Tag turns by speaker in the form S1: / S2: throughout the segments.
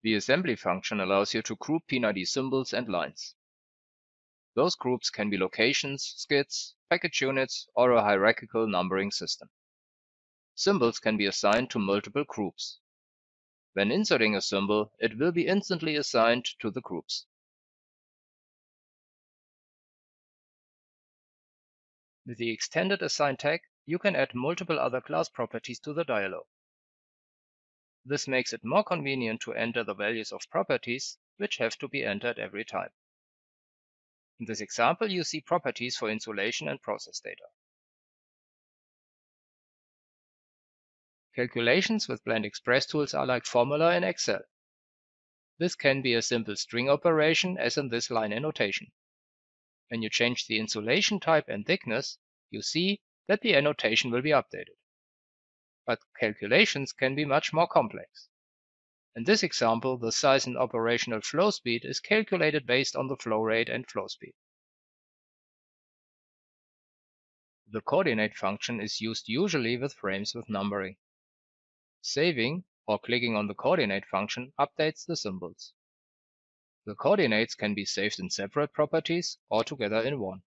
S1: The assembly function allows you to group P&ID symbols and lines. Those groups can be locations, skids, package units, or a hierarchical numbering system. Symbols can be assigned to multiple groups. When inserting a symbol, it will be instantly assigned to the groups. With the extended assign tag, you can add multiple other class properties to the dialog. This makes it more convenient to enter the values of properties, which have to be entered every time. In this example, you see properties for insulation and process data. Calculations with PlantExpressTools are like formula in Excel. This can be a simple string operation, as in this line annotation. When you change the insulation type and thickness, you see that the annotation will be updated. But calculations can be much more complex. In this example, the size and operational flow speed is calculated based on the flow rate and flow speed. The coordinate function is used usually with frames with numbering. Saving or clicking on the coordinate function updates the symbols. The coordinates can be saved in separate properties or together in one.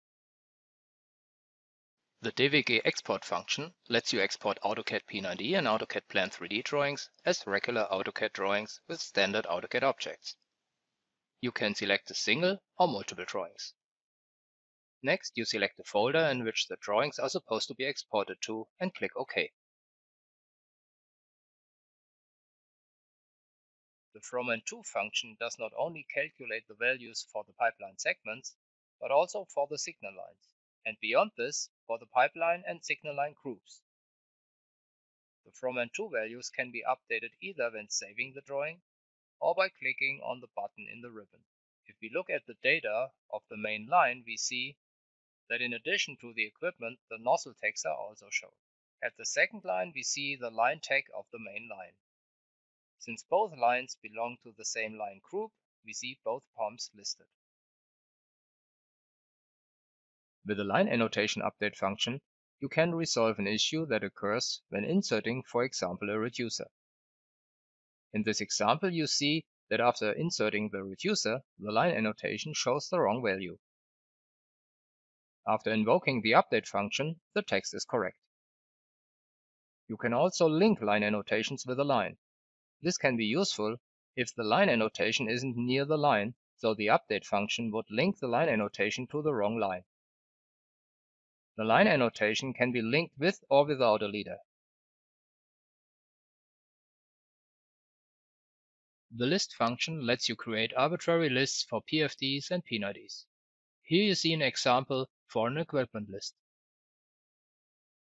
S1: The DVK Export function lets you export AutoCAD Plant and AutoCAD Plant 3D drawings as regular AutoCAD drawings with standard AutoCAD objects. You can select a single or multiple drawings. Next, you select the folder in which the drawings are supposed to be exported to and click OK. The From and To function does not only calculate the values for the pipeline segments, but also for the signal lines, and beyond this, for the pipeline and signal line groups. The From and To values can be updated either when saving the drawing or by clicking on the button in the ribbon. If we look at the data of the main line, we see that in addition to the equipment, the nozzle tags are also shown. At the second line, we see the line tag of the main line. Since both lines belong to the same line group, we see both pumps listed. With the line annotation update function, you can resolve an issue that occurs when inserting, for example, a reducer. In this example, you see that after inserting the reducer, the line annotation shows the wrong value. After invoking the update function, the text is correct. You can also link line annotations with a line. This can be useful if the line annotation isn't near the line, so the update function would link the line annotation to the wrong line. The line annotation can be linked with or without a leader. The list function lets you create arbitrary lists for PFDs and PNIDs. Here you see an example for an equipment list.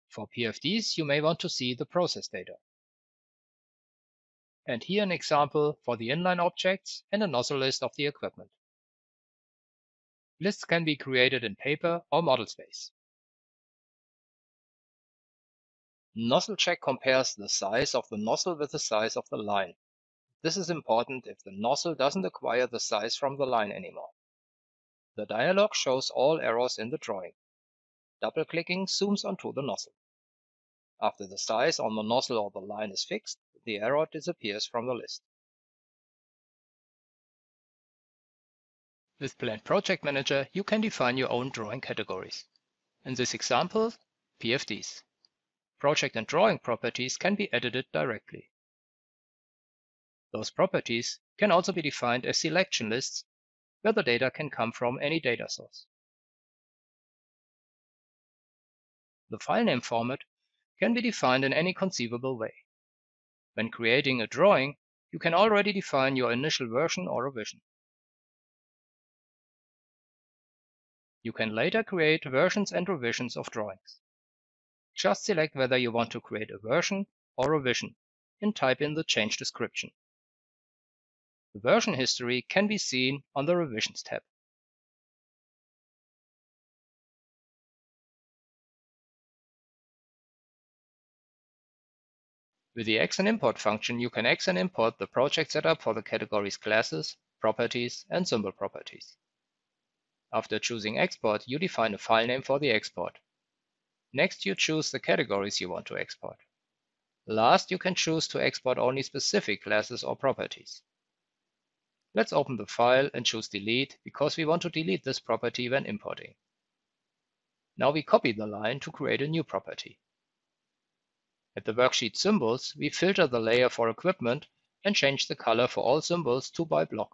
S1: For PFDs, you may want to see the process data. And here an example for the inline objects and a nozzle list of the equipment. Lists can be created in paper or model space. Nozzle check compares the size of the nozzle with the size of the line. This is important if the nozzle doesn't acquire the size from the line anymore. The dialog shows all errors in the drawing. Double-clicking zooms onto the nozzle. After the size on the nozzle or the line is fixed, the error disappears from the list. With Plant Project Manager, you can define your own drawing categories. In this example, PFDs. Project and drawing properties can be edited directly. Those properties can also be defined as selection lists, where the data can come from any data source. The file name format can be defined in any conceivable way. When creating a drawing, you can already define your initial version or revision. You can later create versions and revisions of drawings. Just select whether you want to create a version or revision and type in the change description. The version history can be seen on the Revisions tab. With the X and Import function, you can X and import the project setup for the categories classes, properties, and symbol properties. After choosing Export, you define a file name for the export. Next, you choose the categories you want to export. Last, you can choose to export only specific classes or properties. Let's open the file and choose Delete because we want to delete this property when importing. Now we copy the line to create a new property. At the worksheet Symbols, we filter the layer for equipment and change the color for all symbols to by block.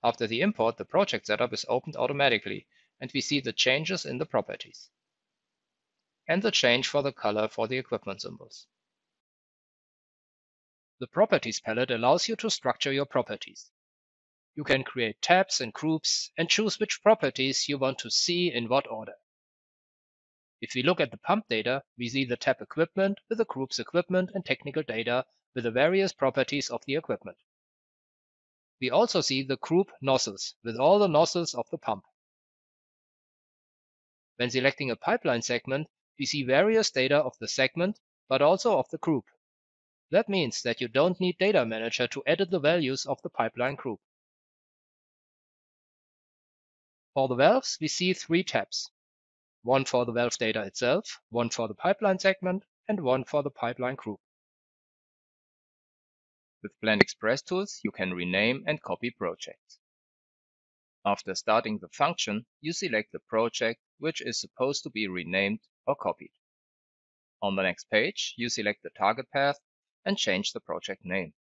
S1: After the import, the project setup is opened automatically, and we see the changes in the properties and the change for the color for the equipment symbols. The Properties palette allows you to structure your properties. You can create tabs and groups and choose which properties you want to see in what order. If we look at the pump data, we see the tab Equipment with the groups Equipment and Technical Data with the various properties of the equipment. We also see the group Nozzles with all the nozzles of the pump. When selecting a pipeline segment, we see various data of the segment, but also of the group. That means that you don't need Data Manager to edit the values of the pipeline group. For the valves, we see 3 tabs. One for the valve data itself, one for the pipeline segment, and one for the pipeline group. With PlantExpressTools, you can rename and copy projects. After starting the function, you select the project which is supposed to be renamed or copied. On the next page, you select the target path and change the project name.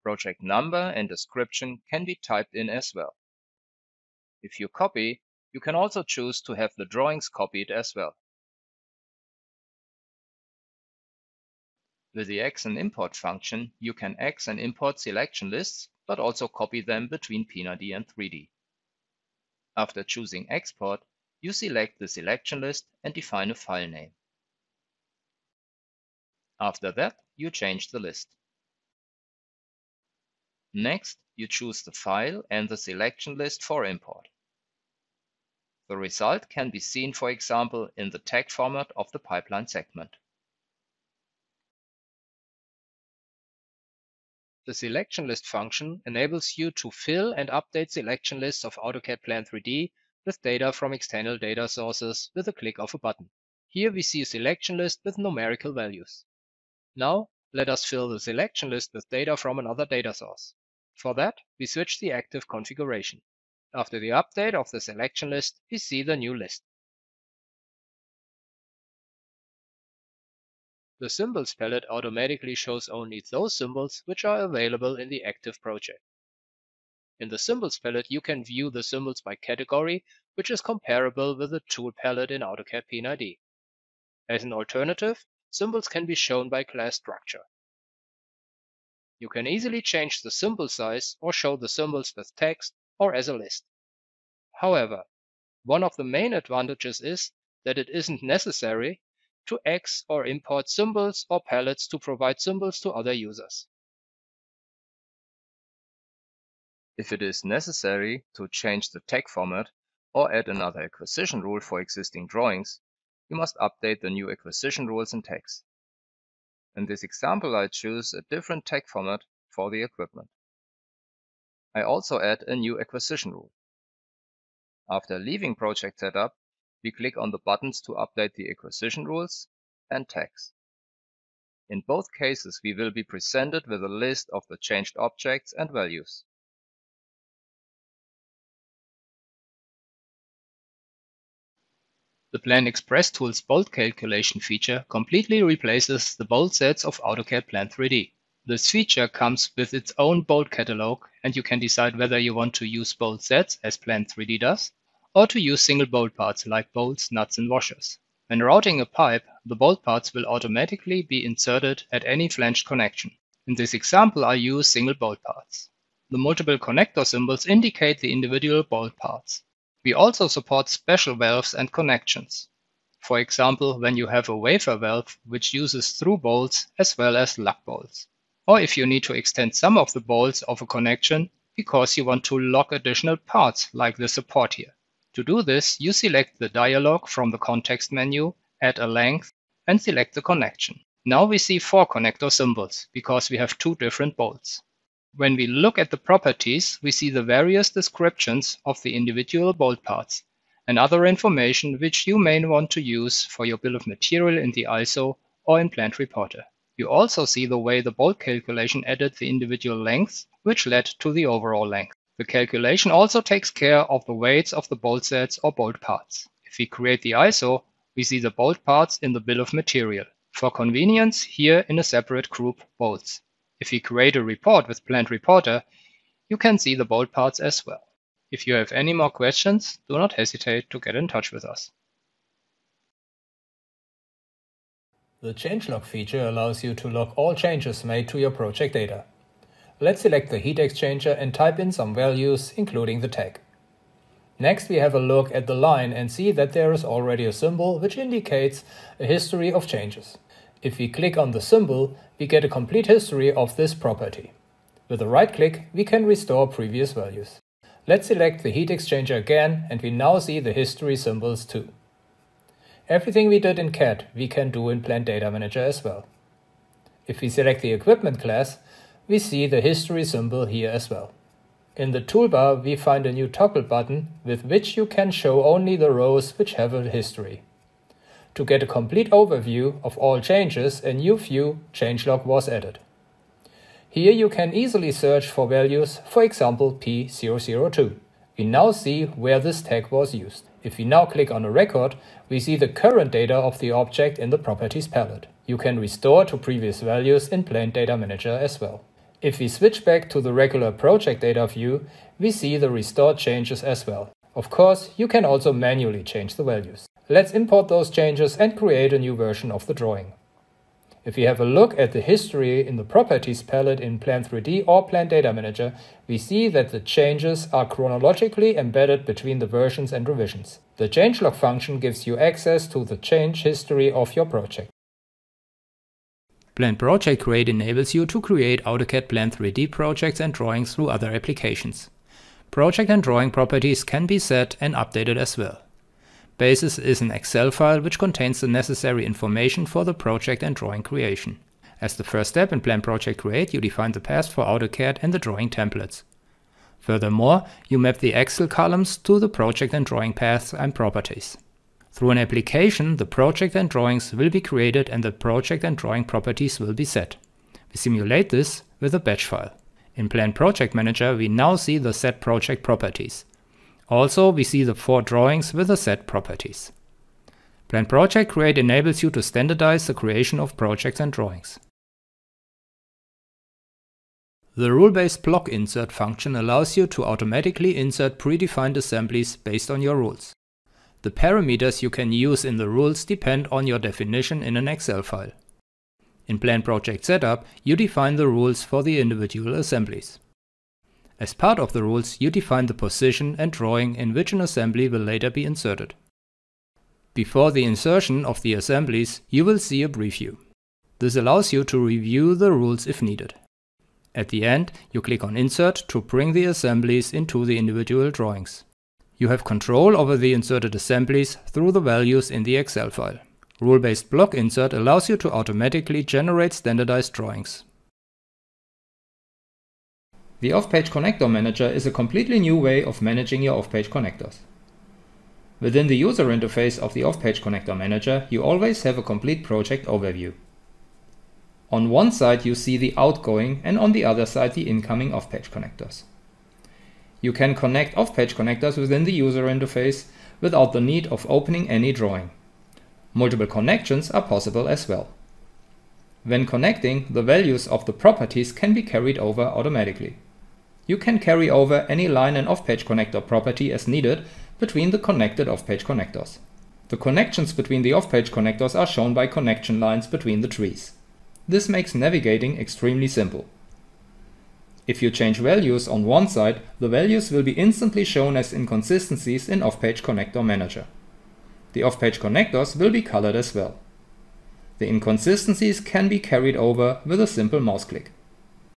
S1: Project number and description can be typed in as well. If you copy, you can also choose to have the drawings copied as well. With the X and Import function, you can X and import selection lists, but also copy them between P&ID and 3D. After choosing Export, you select the selection list and define a file name. After that, you change the list. Next, you choose the file and the selection list for import. The result can be seen, for example, in the tag format of the pipeline segment. The selection list function enables you to fill and update selection lists of AutoCAD Plant 3D with data from external data sources with a click of a button. Here we see a selection list with numerical values. Now, let us fill the selection list with data from another data source. For that, we switch the active configuration. After the update of the selection list, we see the new list. The Symbols palette automatically shows only those symbols which are available in the active project. In the Symbols palette, you can view the symbols by category, which is comparable with the Tool palette in AutoCAD P&ID. As an alternative, symbols can be shown by class structure. You can easily change the symbol size or show the symbols with text or as a list. However, one of the main advantages is that it isn't necessary to X or import symbols or palettes to provide symbols to other users. If it is necessary to change the tag format or add another acquisition rule for existing drawings, you must update the new acquisition rules and tags. In this example, I choose a different tag format for the equipment. I also add a new acquisition rule. After leaving project setup, we click on the buttons to update the acquisition rules and tags. In both cases, we will be presented with a list of the changed objects and values. The PlantExpressTools bolt calculation feature completely replaces the bolt sets of AutoCAD Plant 3D. This feature comes with its own bolt catalog, and you can decide whether you want to use bolt sets as Plant 3D does, or to use single bolt parts like bolts, nuts, and washers. When routing a pipe, the bolt parts will automatically be inserted at any flanged connection. In this example, I use single bolt parts. The multiple connector symbols indicate the individual bolt parts. We also support special valves and connections. For example, when you have a wafer valve which uses through bolts as well as lug bolts. Or if you need to extend some of the bolts of a connection because you want to lock additional parts like the support here. To do this, you select the dialog from the context menu, add a length, and select the connection. Now we see 4 connector symbols because we have 2 different bolts. When we look at the properties, we see the various descriptions of the individual bolt parts and other information which you may want to use for your bill of material in the ISO or in Plant Reporter. You also see the way the bolt calculation added the individual lengths, which led to the overall length. The calculation also takes care of the weights of the bolt sets or bolt parts. If we create the ISO, we see the bolt parts in the bill of material. For convenience, here in a separate group, bolts. If we create a report with Plant Reporter, you can see the bolt parts as well. If you have any more questions, do not hesitate to get in touch with us.
S2: The Changelog feature allows you to log all changes made to your project data. Let's select the heat exchanger and type in some values, including the tag. Next, we have a look at the line and see that there is already a symbol which indicates a history of changes. If we click on the symbol, we get a complete history of this property. With a right click, we can restore previous values. Let's select the heat exchanger again, and we now see the history symbols too. Everything we did in CAD, we can do in Plant Data Manager as well. If we select the equipment class, we see the history symbol here as well. In the toolbar, we find a new toggle button with which you can show only the rows which have a history. To get a complete overview of all changes, a new view, Changelog, was added. Here you can easily search for values, for example P002. We now see where this tag was used. If we now click on a record, we see the current data of the object in the Properties palette. You can restore to previous values in Plant Data Manager as well. If we switch back to the regular project data view, we see the restored changes as well. Of course, you can also manually change the values. Let's import those changes and create a new version of the drawing. If we have a look at the history in the Properties palette in Plant 3D or Plant Data Manager, we see that the changes are chronologically embedded between the versions and revisions. The Changelog function gives you access to the change history of your project.
S3: Plant Project Create enables you to create AutoCAD Plant 3D projects and drawings through other applications. Project and drawing properties can be set and updated as well. Basis is an Excel file which contains the necessary information for the project and drawing creation. As the first step in Plant Project Create, you define the path for AutoCAD and the drawing templates. Furthermore, you map the Excel columns to the project and drawing paths and properties. Through an application, the project and drawings will be created and the project and drawing properties will be set. We simulate this with a batch file. In Plant Project Manager, we now see the set project properties. Also, we see the 4 drawings with the set properties. Plant Project Create enables you to standardize the creation of projects and drawings. The RuleBased block insert function allows you to automatically insert predefined assemblies based on your rules. The parameters you can use in the rules depend on your definition in an Excel file. In Plant Project Setup, you define the rules for the individual assemblies. As part of the rules, you define the position and drawing in which an assembly will later be inserted. Before the insertion of the assemblies, you will see a preview. This allows you to review the rules if needed. At the end, you click on Insert to bring the assemblies into the individual drawings. You have control over the inserted assemblies through the values in the Excel file. RuleBased block insert allows you to automatically generate standardized drawings.
S1: The OffPage Connector Manager is a completely new way of managing your OffPage connectors. Within the user interface of the OffPage Connector Manager, you always have a complete project overview. On one side you see the outgoing and on the other side the incoming OffPage connectors. You can connect OffPage connectors within the user interface without the need of opening any drawing. Multiple connections are possible as well. When connecting, the values of the properties can be carried over automatically. You can carry over any line and OffPage connector property as needed between the connected OffPage connectors. The connections between the OffPage connectors are shown by connection lines between the trees. This makes navigating extremely simple. If you change values on one side, the values will be instantly shown as inconsistencies in OffPage Connector Manager. The OffPage connectors will be colored as well. The inconsistencies can be carried over with a simple mouse click.